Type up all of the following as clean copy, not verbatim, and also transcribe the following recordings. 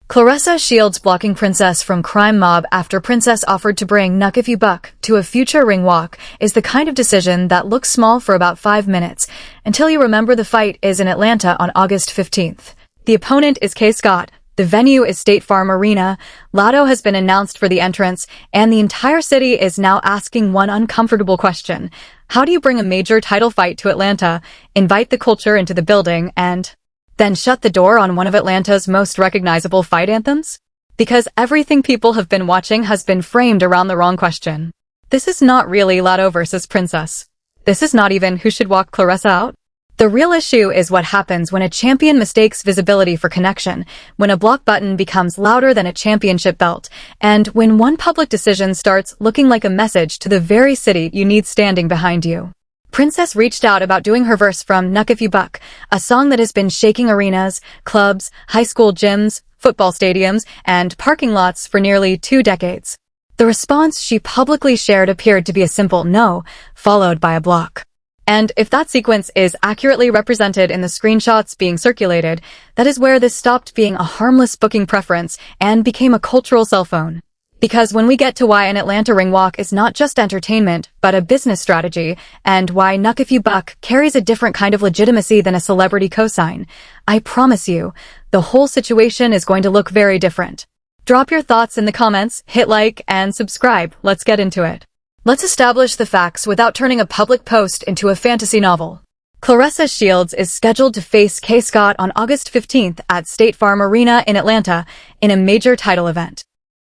Claressa Shields blocking Princess from crime mob after Princess offered to bring Knuck If You Buck to a future ring walk is the kind of decision that looks small for about 5 minutes, until you remember the fight is in Atlanta on August 15th. The opponent is Kaye Scott. The venue is State Farm Arena. Latto has been announced for the entrance, and the entire city is now asking one uncomfortable question. How do you bring a major title fight to Atlanta, invite the culture into the building, and then shut the door on one of Atlanta's most recognizable fight anthems? Because everything people have been watching has been framed around the wrong question. This is not really Latto versus Princess. This is not even who should walk Claressa out. The real issue is what happens when a champion mistakes visibility for connection, when a block button becomes louder than a championship belt, and when one public decision starts looking like a message to the very city you need standing behind you. Princess reached out about doing her verse from Knuck If You Buck, a song that has been shaking arenas, clubs, high school gyms, football stadiums, and parking lots for nearly 2 decades. The response she publicly shared appeared to be a simple no, followed by a block. And if that sequence is accurately represented in the screenshots being circulated, that is where this stopped being a harmless booking preference and became a cultural cell phone. Because when we get to why an Atlanta ring walk is not just entertainment, but a business strategy, and why Knuck If You Buck carries a different kind of legitimacy than a celebrity cosign, I promise you, the whole situation is going to look very different. Drop your thoughts in the comments, hit like, and subscribe. Let's get into it. Let's establish the facts without turning a public post into a fantasy novel. Claressa Shields is scheduled to face Kaye Scott on August 15th at State Farm Arena in Atlanta in a major title event.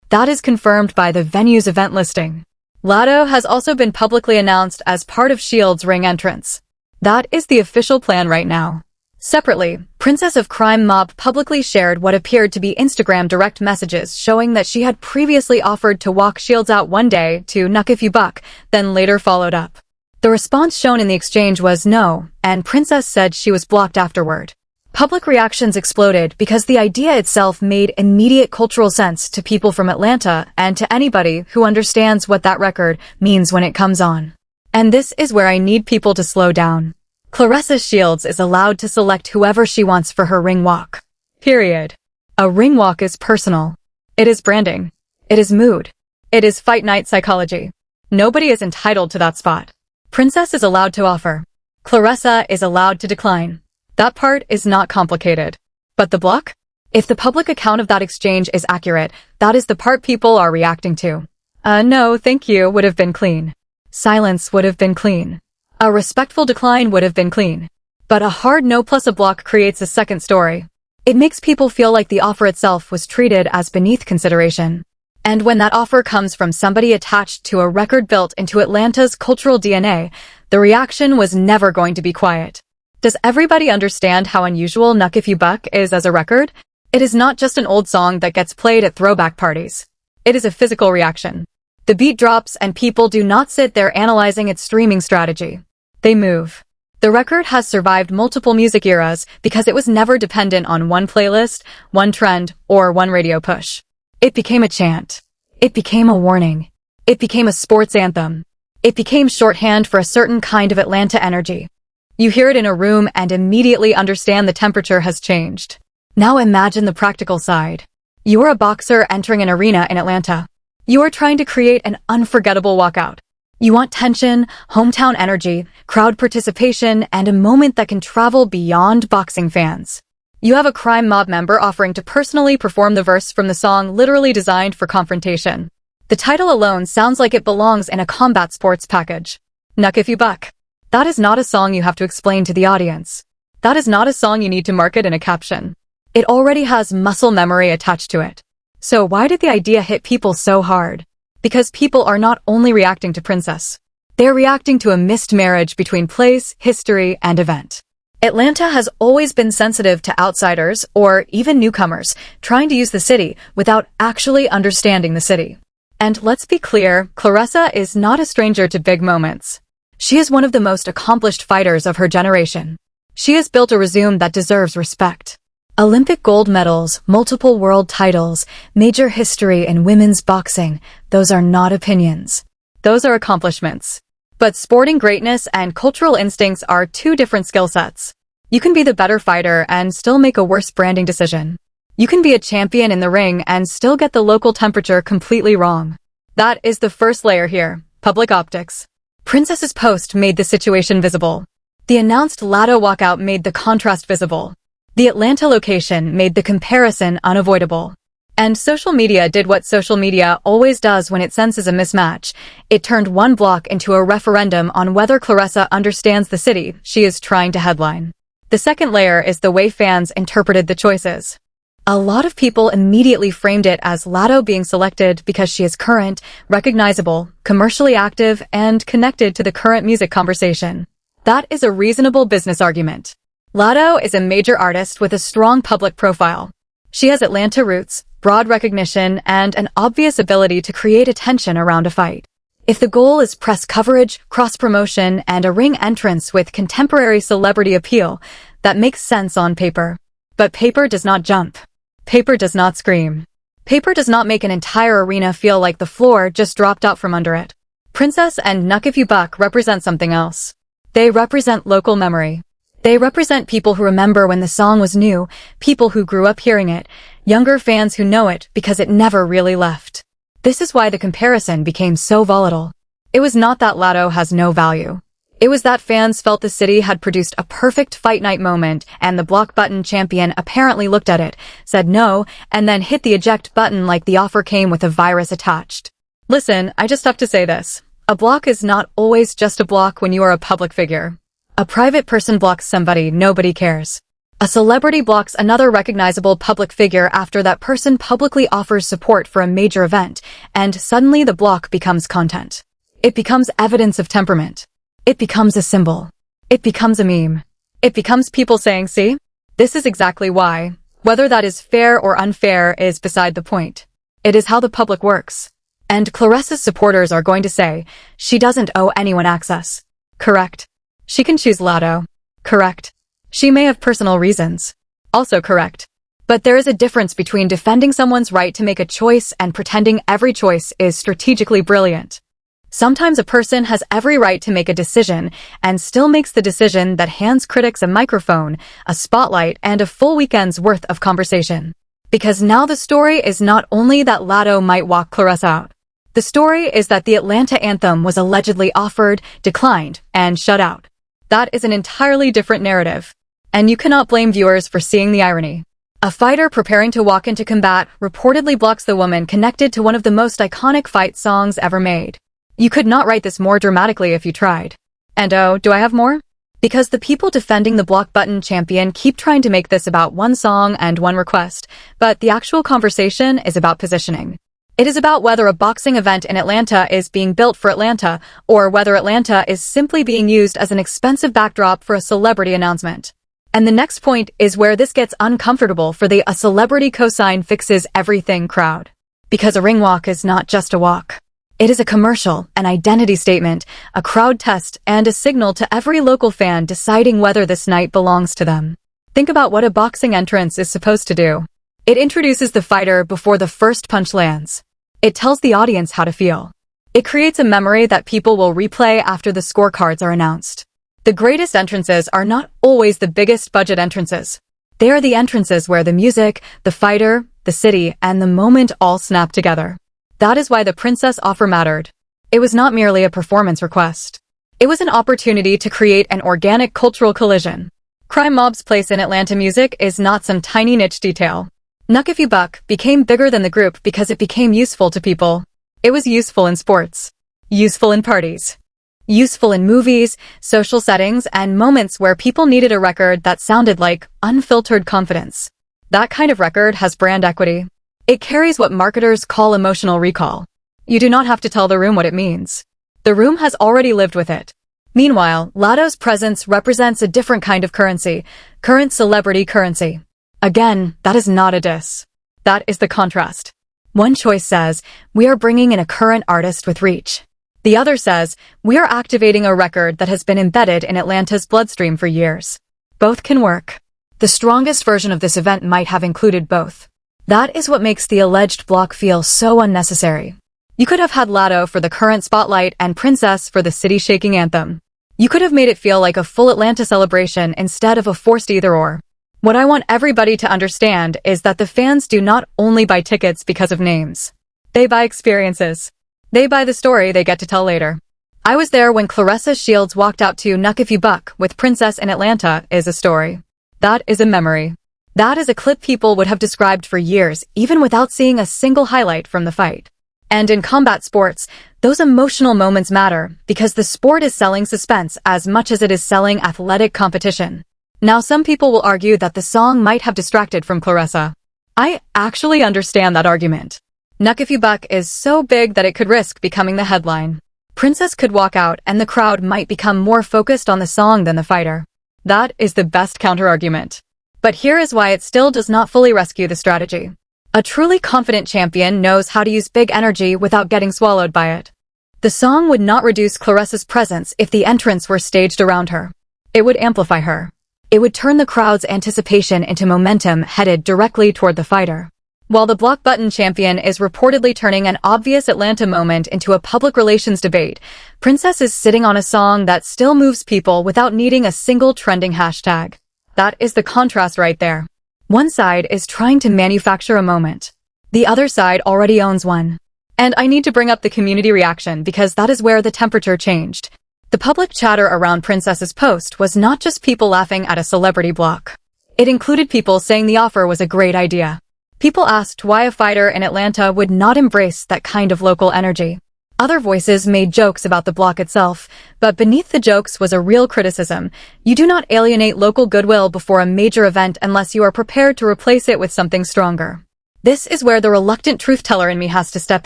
That is confirmed by the venue's event listing. Latto has also been publicly announced as part of Shields' ring entrance. That is the official plan right now. Separately, Princess of Crime Mob publicly shared what appeared to be Instagram direct messages showing that she had previously offered to walk Shields out one day to Knuck If You Buck, then later followed up. The response shown in the exchange was no, and Princess said she was blocked afterward. Public reactions exploded because the idea itself made immediate cultural sense to people from Atlanta and to anybody who understands what that record means when it comes on. And this is where I need people to slow down. Claressa Shields is allowed to select whoever she wants for her ring walk. Period. A ring walk is personal. It is branding. It is mood. It is fight night psychology. Nobody is entitled to that spot. Princess is allowed to offer. Claressa is allowed to decline. That part is not complicated. But the block? If the public account of that exchange is accurate, that is the part people are reacting to. No, thank you would have been clean. Silence would have been clean. A respectful decline would have been clean. But a hard no plus a block creates a second story. It makes people feel like the offer itself was treated as beneath consideration. And when that offer comes from somebody attached to a record built into Atlanta's cultural DNA, the reaction was never going to be quiet. Does everybody understand how unusual Knuck If You Buck is as a record? It is not just an old song that gets played at throwback parties. It is a physical reaction. The beat drops and people do not sit there analyzing its streaming strategy. They move. The record has survived multiple music eras because it was never dependent on one playlist, one trend, or one radio push. It became a chant. It became a warning. It became a sports anthem. It became shorthand for a certain kind of Atlanta energy. You hear it in a room and immediately understand the temperature has changed. Now imagine the practical side. You are a boxer entering an arena in Atlanta. You are trying to create an unforgettable walkout. You want tension, hometown energy, crowd participation, and a moment that can travel beyond boxing fans. You have a crime mob member offering to personally perform the verse from the song literally designed for confrontation. The title alone sounds like it belongs in a combat sports package. Knuck If You Buck. That is not a song you have to explain to the audience. That is not a song you need to market in a caption. It already has muscle memory attached to it. So why did the idea hit people so hard? Because people are not only reacting to Princess. They're reacting to a missed marriage between place, history, and event. Atlanta has always been sensitive to outsiders, or even newcomers, trying to use the city without actually understanding the city. And let's be clear, Claressa is not a stranger to big moments. She is one of the most accomplished fighters of her generation. She has built a resume that deserves respect. Olympic gold medals, multiple world titles, major history in women's boxing, those are not opinions. Those are accomplishments. But sporting greatness and cultural instincts are two different skill sets. You can be the better fighter and still make a worse branding decision. You can be a champion in the ring and still get the local temperature completely wrong. That is the first layer here, public optics. Princess's post made the situation visible. The announced Latto walkout made the contrast visible. The Atlanta location made the comparison unavoidable. And social media did what social media always does when it senses a mismatch. It turned one block into a referendum on whether Claressa understands the city she is trying to headline. The second layer is the way fans interpreted the choices. A lot of people immediately framed it as Latto being selected because she is current, recognizable, commercially active, and connected to the current music conversation. That is a reasonable business argument. Latto is a major artist with a strong public profile. She has Atlanta roots, broad recognition, and an obvious ability to create attention around a fight. If the goal is press coverage, cross-promotion, and a ring entrance with contemporary celebrity appeal, that makes sense on paper. But paper does not jump. Paper does not scream. Paper does not make an entire arena feel like the floor just dropped out from under it. Princess and Knuck If You Buck represent something else. They represent local memory. They represent people who remember when the song was new, people who grew up hearing it, younger fans who know it because it never really left. This is why the comparison became so volatile. It was not that Latto has no value. It was that fans felt the city had produced a perfect fight night moment, and the block button champion apparently looked at it, said no, and then hit the eject button like the offer came with a virus attached. Listen, I just have to say this. A block is not always just a block when you are a public figure. A private person blocks somebody nobody cares. A celebrity blocks another recognizable public figure after that person publicly offers support for a major event, and suddenly the block becomes content. It becomes evidence of temperament. It becomes a symbol. It becomes a meme. It becomes people saying, see? This is exactly why. Whether that is fair or unfair is beside the point. It is how the public works. And Claressa's supporters are going to say, she doesn't owe anyone access. Correct. She can choose Latto. Correct. She may have personal reasons. Also correct. But there is a difference between defending someone's right to make a choice and pretending every choice is strategically brilliant. Sometimes a person has every right to make a decision and still makes the decision that hands critics a microphone, a spotlight, and a full weekend's worth of conversation. Because now the story is not only that Latto might walk Claressa out. The story is that the Atlanta anthem was allegedly offered, declined, and shut out. That is an entirely different narrative. And you cannot blame viewers for seeing the irony. A fighter preparing to walk into combat reportedly blocks the woman connected to one of the most iconic fight songs ever made. You could not write this more dramatically if you tried. And oh, do I have more? Because the people defending the block button champion keep trying to make this about one song and one request, but the actual conversation is about positioning. It is about whether a boxing event in Atlanta is being built for Atlanta, or whether Atlanta is simply being used as an expensive backdrop for a celebrity announcement. And the next point is where this gets uncomfortable for the "a celebrity cosign fixes everything" crowd. Because a ring walk is not just a walk. It is a commercial, an identity statement, a crowd test, and a signal to every local fan deciding whether this night belongs to them. Think about what a boxing entrance is supposed to do. It introduces the fighter before the first punch lands. It tells the audience how to feel. It creates a memory that people will replay after the scorecards are announced. The greatest entrances are not always the biggest budget entrances. They are the entrances where the music, the fighter, the city, and the moment all snap together. That is why the Princess offer mattered. It was not merely a performance request. It was an opportunity to create an organic cultural collision. Crime Mob's place in Atlanta music is not some tiny niche detail. Knuck If You Buck became bigger than the group because it became useful to people. It was useful in sports. Useful in parties. Useful in movies, social settings, and moments where people needed a record that sounded like unfiltered confidence. That kind of record has brand equity. It carries what marketers call emotional recall. You do not have to tell the room what it means. The room has already lived with it. Meanwhile, Latto's presence represents a different kind of currency, current celebrity currency. Again, that is not a diss. That is the contrast. One choice says, we are bringing in a current artist with reach. The other says, we are activating a record that has been embedded in Atlanta's bloodstream for years. Both can work. The strongest version of this event might have included both. That is what makes the alleged block feel so unnecessary. You could have had Latto for the current spotlight and Princess for the city-shaking anthem. You could have made it feel like a full Atlanta celebration instead of a forced either-or. What I want everybody to understand is that the fans do not only buy tickets because of names. They buy experiences. They buy the story they get to tell later. I was there when Claressa Shields walked out to Knuck If You Buck with Princess in Atlanta is a story. That is a memory. That is a clip people would have described for years, even without seeing a single highlight from the fight. And in combat sports, those emotional moments matter because the sport is selling suspense as much as it is selling athletic competition. Now, some people will argue that the song might have distracted from Claressa. I actually understand that argument. Knuck If You Buck is so big that it could risk becoming the headline. Princess could walk out and the crowd might become more focused on the song than the fighter. That is the best counter-argument. But here is why it still does not fully rescue the strategy. A truly confident champion knows how to use big energy without getting swallowed by it. The song would not reduce Claressa's presence if the entrants were staged around her. It would amplify her. It would turn the crowd's anticipation into momentum headed directly toward the fighter. While the block button champion is reportedly turning an obvious Atlanta moment into a public relations debate, Princess is sitting on a song that still moves people without needing a single trending hashtag. That is the contrast right there. One side is trying to manufacture a moment. The other side already owns one. And I need to bring up the community reaction because that is where the temperature changed. The public chatter around Princess's post was not just people laughing at a celebrity block. It included people saying the offer was a great idea. People asked why a fighter in Atlanta would not embrace that kind of local energy. Other voices made jokes about the block itself, but beneath the jokes was a real criticism. You do not alienate local goodwill before a major event unless you are prepared to replace it with something stronger. This is where the reluctant truth-teller in me has to step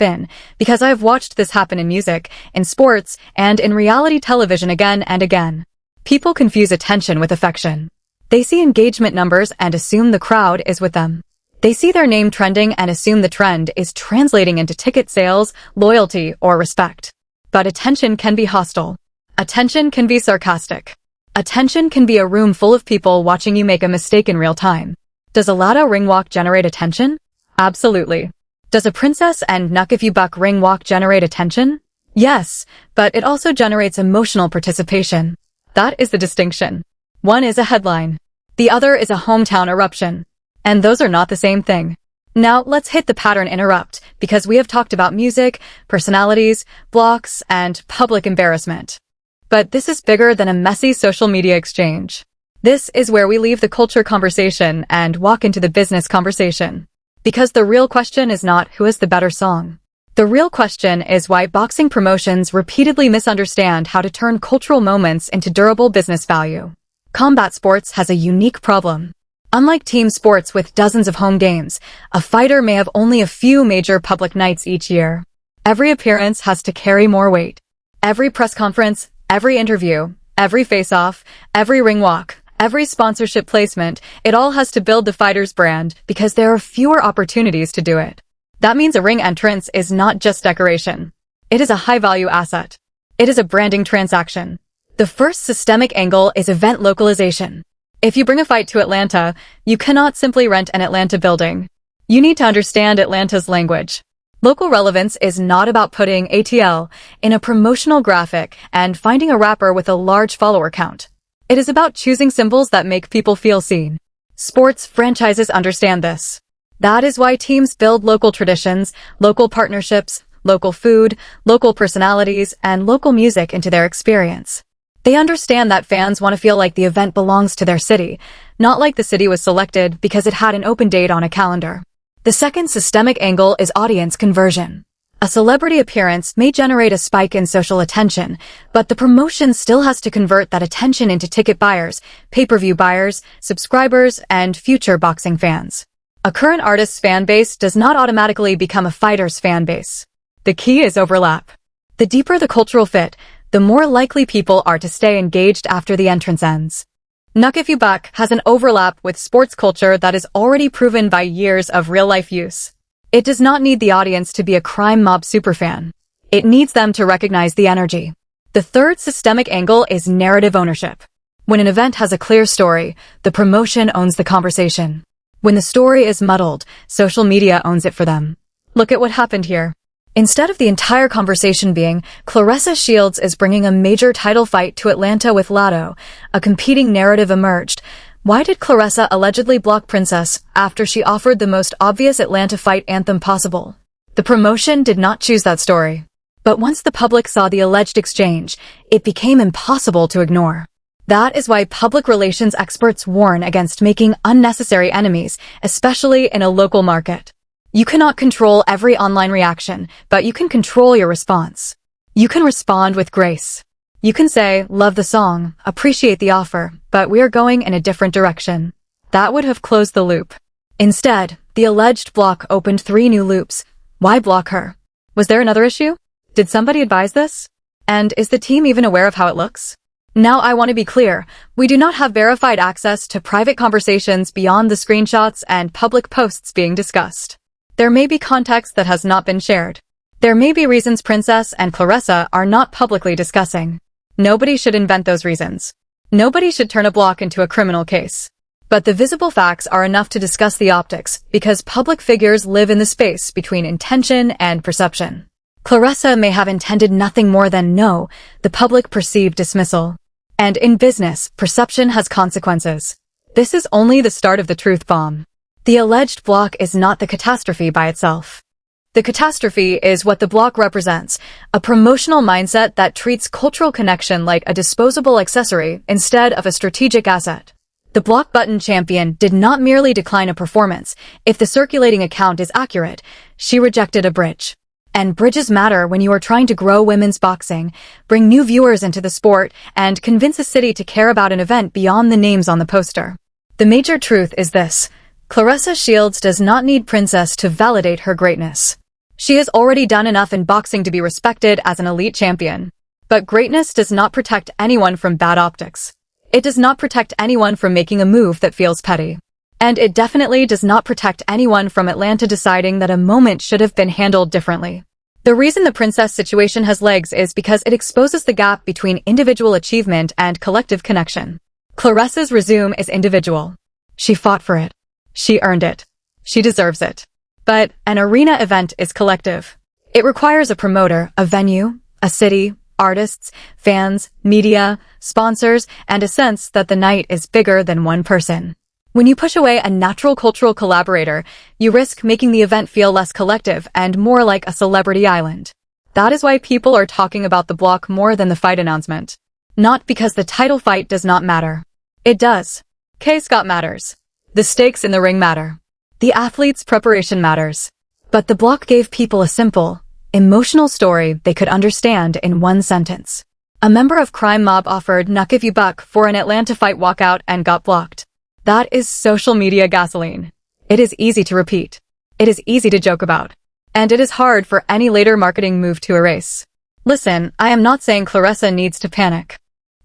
in, because I have watched this happen in music, in sports, and in reality television again and again. People confuse attention with affection. They see engagement numbers and assume the crowd is with them. They see their name trending and assume the trend is translating into ticket sales, loyalty, or respect. But attention can be hostile. Attention can be sarcastic. Attention can be a room full of people watching you make a mistake in real time. Does a Latto ring walk generate attention? Absolutely. Does a Princess and Knuck If You Buck ring walk generate attention? Yes, but it also generates emotional participation. That is the distinction. One is a headline. The other is a hometown eruption. And those are not the same thing. Now, let's hit the pattern interrupt, because we have talked about music, personalities, blocks, and public embarrassment. But this is bigger than a messy social media exchange. This is where we leave the culture conversation and walk into the business conversation. Because the real question is not who is the better song. The real question is why boxing promotions repeatedly misunderstand how to turn cultural moments into durable business value. Combat sports has a unique problem. Unlike team sports with dozens of home games, a fighter may have only a few major public nights each year. Every appearance has to carry more weight. Every press conference, every interview, every face-off, every ring walk, every sponsorship placement, it all has to build the fighter's brand because there are fewer opportunities to do it. That means a ring entrance is not just decoration. It is a high-value asset. It is a branding transaction. The first systemic angle is event localization. If you bring a fight to Atlanta, you cannot simply rent an Atlanta building. You need to understand Atlanta's language. Local relevance is not about putting ATL in a promotional graphic and finding a rapper with a large follower count. It is about choosing symbols that make people feel seen. Sports franchises understand this. That is why teams build local traditions, local partnerships, local food, local personalities, and local music into their experience. They understand that fans want to feel like the event belongs to their city, not like the city was selected because it had an open date on a calendar. The second systemic angle is audience conversion. A celebrity appearance may generate a spike in social attention, but the promotion still has to convert that attention into ticket buyers, pay-per-view buyers, subscribers, and future boxing fans. A current artist's fan base does not automatically become a fighter's fan base. The key is overlap. The deeper the cultural fit, the more likely people are to stay engaged after the entrance ends. Knuck If You Buck has an overlap with sports culture that is already proven by years of real-life use. It does not need the audience to be a crime mob superfan. It needs them to recognize the energy. The third systemic angle is narrative ownership. When an event has a clear story, the promotion owns the conversation. When the story is muddled, social media owns it for them. Look at what happened here. Instead of the entire conversation being, Claressa Shields is bringing a major title fight to Atlanta with Latto, a competing narrative emerged. Why did Claressa allegedly block Princess after she offered the most obvious Atlanta fight anthem possible? The promotion did not choose that story. But once the public saw the alleged exchange, it became impossible to ignore. That is why public relations experts warn against making unnecessary enemies, especially in a local market. You cannot control every online reaction, but you can control your response. You can respond with grace. You can say, love the song, appreciate the offer, but we are going in a different direction. That would have closed the loop. Instead, the alleged block opened 3 new loops. Why block her? Was there another issue? Did somebody advise this? And is the team even aware of how it looks? Now I want to be clear, we do not have verified access to private conversations beyond the screenshots and public posts being discussed. There may be context that has not been shared. There may be reasons Princess and Claressa are not publicly discussing. Nobody should invent those reasons. Nobody should turn a block into a criminal case. But the visible facts are enough to discuss the optics because public figures live in the space between intention and perception. Claressa may have intended nothing more than the public perceived dismissal. And in business, perception has consequences. This is only the start of the truth bomb. The alleged block is not the catastrophe by itself. The catastrophe is what the block represents, a promotional mindset that treats cultural connection like a disposable accessory instead of a strategic asset. The block button champion did not merely decline a performance. If the circulating account is accurate, she rejected a bridge. And bridges matter when you are trying to grow women's boxing, bring new viewers into the sport, and convince a city to care about an event beyond the names on the poster. The major truth is this: Claressa Shields does not need Princess to validate her greatness. She has already done enough in boxing to be respected as an elite champion. But greatness does not protect anyone from bad optics. It does not protect anyone from making a move that feels petty. And it definitely does not protect anyone from Atlanta deciding that a moment should have been handled differently. The reason the Princess situation has legs is because it exposes the gap between individual achievement and collective connection. Claressa's resume is individual. She fought for it. She earned it. She deserves it. But an arena event is collective. It requires a promoter, a venue, a city, artists, fans, media, sponsors, and a sense that the night is bigger than one person. When you push away a natural cultural collaborator, you risk making the event feel less collective and more like a celebrity island. That is why people are talking about the block more than the fight announcement. Not because the title fight does not matter. It does. Kaye Scott matters. The stakes in the ring matter. The athlete's preparation matters. But the block gave people a simple, emotional story they could understand in one sentence. A member of Crime Mob offered Knuck If You Buck for an Atlanta fight walkout and got blocked. That is social media gasoline. It is easy to repeat. It is easy to joke about. And it is hard for any later marketing move to erase. Listen, I am not saying Claressa needs to panic.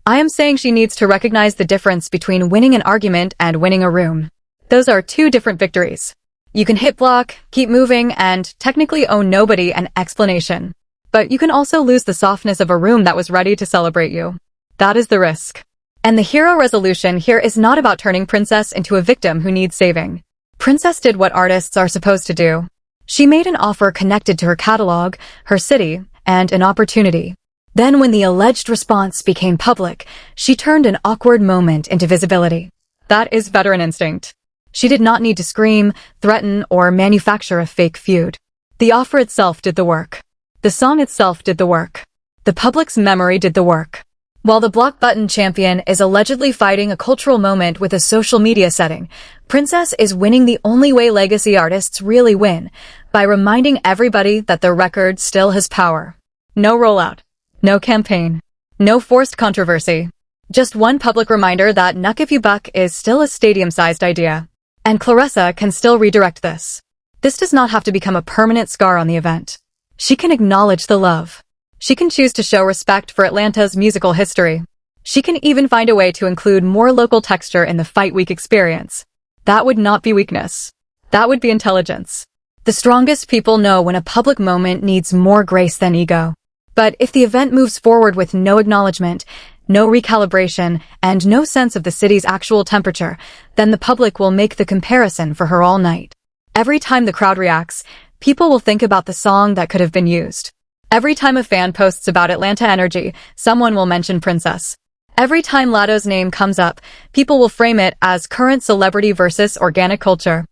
I am saying she needs to recognize the difference between winning an argument and winning a room. Those are 2 different victories. You can hit block, keep moving, and technically owe nobody an explanation. But you can also lose the softness of a room that was ready to celebrate you. That is the risk. And the hero resolution here is not about turning Princess into a victim who needs saving. Princess did what artists are supposed to do. She made an offer connected to her catalog, her city, and an opportunity. Then when the alleged response became public, she turned an awkward moment into visibility. That is veteran instinct. She did not need to scream, threaten, or manufacture a fake feud. The offer itself did the work. The song itself did the work. The public's memory did the work. While the block button champion is allegedly fighting a cultural moment with a social media setting, Princess is winning the only way legacy artists really win, by reminding everybody that their record still has power. No rollout. No campaign. No forced controversy. Just one public reminder that Knuck If You Buck is still a stadium-sized idea. And Claressa can still redirect this. This does not have to become a permanent scar on the event. She can acknowledge the love. She can choose to show respect for Atlanta's musical history. She can even find a way to include more local texture in the fight week experience. That would not be weakness. That would be intelligence. The strongest people know when a public moment needs more grace than ego. But if the event moves forward with no acknowledgement, no recalibration, and no sense of the city's actual temperature, then the public will make the comparison for her all night. Every time the crowd reacts, people will think about the song that could have been used. Every time a fan posts about Atlanta energy, someone will mention Princess. Every time Latto's name comes up, people will frame it as current celebrity versus organic culture.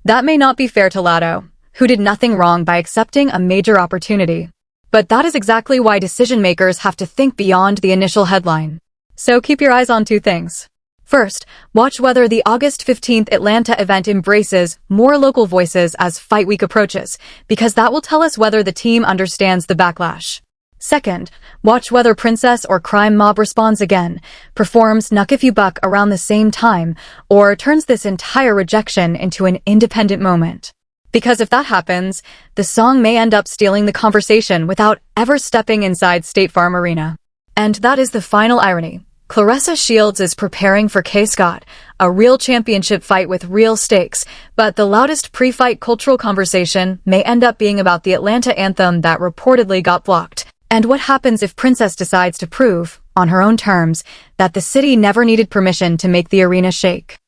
That may not be fair to Latto, who did nothing wrong by accepting a major opportunity. But that is exactly why decision-makers have to think beyond the initial headline. So keep your eyes on two things. First, watch whether the August 15th Atlanta event embraces more local voices as Fight Week approaches, because that will tell us whether the team understands the backlash. Second, watch whether Princess or Crime Mob responds again, performs Knuck If You Buck around the same time, or turns this entire rejection into an independent moment. Because if that happens, the song may end up stealing the conversation without ever stepping inside State Farm Arena. And that is the final irony. Claressa Shields is preparing for Kaye Scott, a real championship fight with real stakes, but the loudest pre-fight cultural conversation may end up being about the Atlanta anthem that reportedly got blocked. And what happens if Princess decides to prove, on her own terms, that the city never needed permission to make the arena shake?